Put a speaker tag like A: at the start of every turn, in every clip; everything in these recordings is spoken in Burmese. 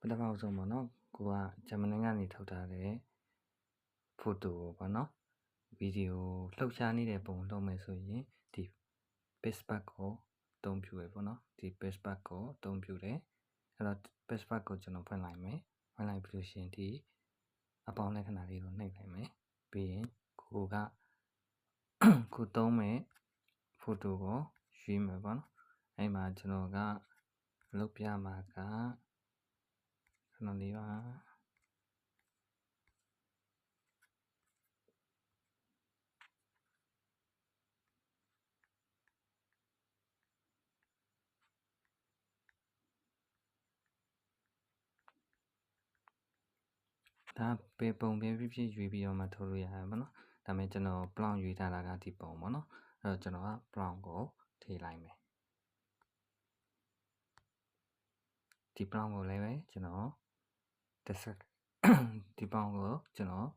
A: ပထမဆုံးပေါ့နော်ကိုကဂျမနီကနေထုတ်ထားတဲ့ဖိုတိုကိုပေါ့နော်ဗီဒီယိုလှုပ်ရှားနေတဲ့ပုံလုပ်မယ်ဆိုရင်ဒီ Facebook ကိုအသုံးပြုရပေါ့နော်ဒီ Facebook ကိုအသုံးပြုတယ်အဲ့တော့ Facebook ကိုကျွန်တော်ဖွင့်လိုက်မယ်ဖွင့်လိုက်ပြီးလို့ရှိရင်ဒီအပေါင်းလက္ခဏာလေးကိုနှိပ်လိုက်မယ်ပြီးရင်ကိုကကိုသုံးမယ်ဖိုတိုကိုရွေးမယ်ပေါ့နော်အဲ့မှာကျွန်တော်ကလုပ်ပြမှာကခဏလေးပါဒါပေပုံပြဖြစ်ရွေးပြီးတော့မှထုတ်လို့ရတယ်ပေါ့နော်ဒါပေမဲ့ကျွန်တော် plan ရွေးထားတာကဒီပုံပေါ့နော်အဲ့တော့ကျွန်တော်က plan ကိုထည့်လိုက်မယ်ဒီ plan ကိုလည်းပဲကျွန်တော်တစ်စက်ဒီ plan ကိုကျွန်တော်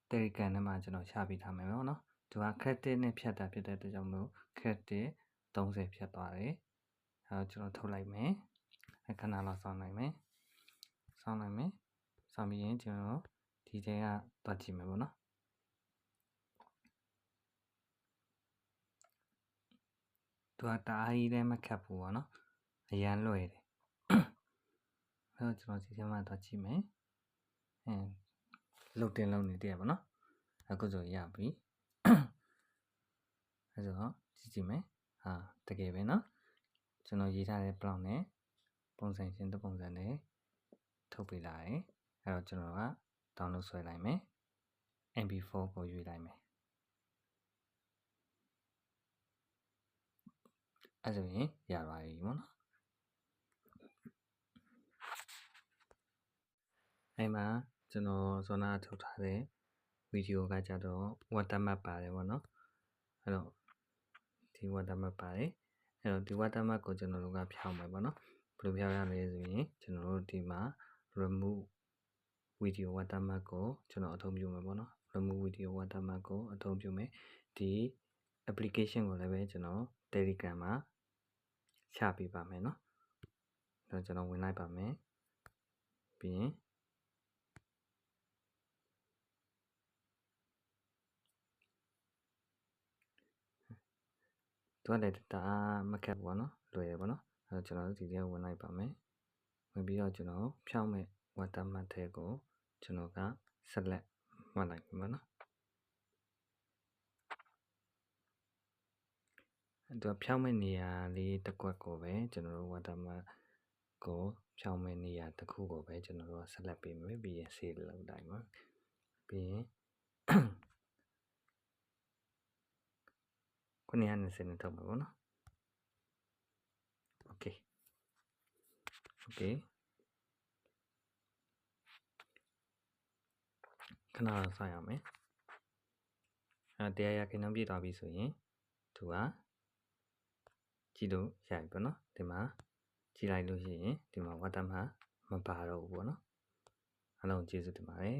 A: Telegram ထဲမှာကျွန်တော်ချပေးထားမယ်ပေါ့နော်သူက credit နဲ့ဖြတ်တာဖြစ်တဲ့အတွက်ကြောင့်မလို့ credit 30ဖြတ်သွားတယ်အဲ့တော့ကျွန်တော်ထုတ်လိုက်မယ်ခဏလောက်စောင့်နိုင်မယ်စောင့်ပြီးရင်ကျွန်တော်ဒီထဲကတွက်ကြည့်မယ်ပေါ့နော်သူကတအားကြီးလည်းမခတ်ဘူးပေါ့နော်အရန်လွယ်တယ်အဲ့တော့ကျွန်တော်ဒီထဲမှာတွက်ကြည့်မယ်လုတ်တင်လုံးနေတည်းပေါ့နော်အခုဆိုရပြီအဲ့တော့ကြည့်မယ်ဟာတကယ်ပဲနော်ကျွန်တော်ရေးထားတဲ့ plan နဲ့ပုံစံချင်းတစ်ပုံစံနဲ့ထုတ်ပေးလာတယ်အဲ့တော့ကျွန်တော်က download ဆွဲလိုက်မယ် mp4 ကိုရွေးလိုက်မယ်အဲ့ဆိုရင်ရပါပြီပေါ့နော်အဲ့မှာကျွန်တော်ဇောနာထုတ်ထားတဲ့ဗီဒီယိုကကြတော့ watermark ပါတယ်ပေါ့နော်အဲ့တော့ဒီ watermark ပါတယ်အဲ့တော့ဒီ watermark ကိုကျွန်တော်တို့ကဖြောင်းမယ်ပေါ့နော်ဘယ်လိုဖြောင်းရလဲဆိုရင်ကျွန်တော်တို့ဒီမှာ remove video watermark ကိုကျွန်တော်အသုံးပြုမယ်ပေါ့နော် remove video watermark ကိုအသုံးပြုမယ်ဒီ application ကိုလည်းပဲကျွန်တော် Telegram မှာချပေးပါမယ်နော်အဲ့တော့ကျွန်တော်ဝင်လိုက်ပါမယ်ပြီးရင်သူကလည်းတအားမခက်ဘူးပေါ့နော်လွယ်တယ်ပေါ့နော်အဲ့တော့ကျွန်တော်ဒီထဲဝင်လိုက်ပါမယ်ဝင်ပြီးတော့ကျွန်တော်ဖြောင်းမဲ့ watermark ထဲကိုကျွန်တော်က select မှတ်လိုက်ပြီပေါ့နော်သူကဖြောင်းမဲ့နေရာလေးတစ်ကွက်ကိုပဲကျွန်တော်တို့ watermark ကိုဖြောင်းမဲ့နေရာတစ်ခုကိုပဲကျွန်တော်တို့ select ပေးမယ်ပြီးရင် save လုပ်လိုက်ပါပြီးရင်920နဲ့ထုတ်မှာပေါ့နော် okay ခဏတော့စောင့်ရမယ်တရားရခင်းပြည့်သွားပြီဆိုရင်သူကကြည့်လို့ရပြီပေါ့နော်ဒီမှာကြည့်လိုက်လို့ရှိရင်ဒီမှာ watermark မပါတော့ဘူးပေါ့နော်အားလုံးကျေးဇူးတင်ပါတယ်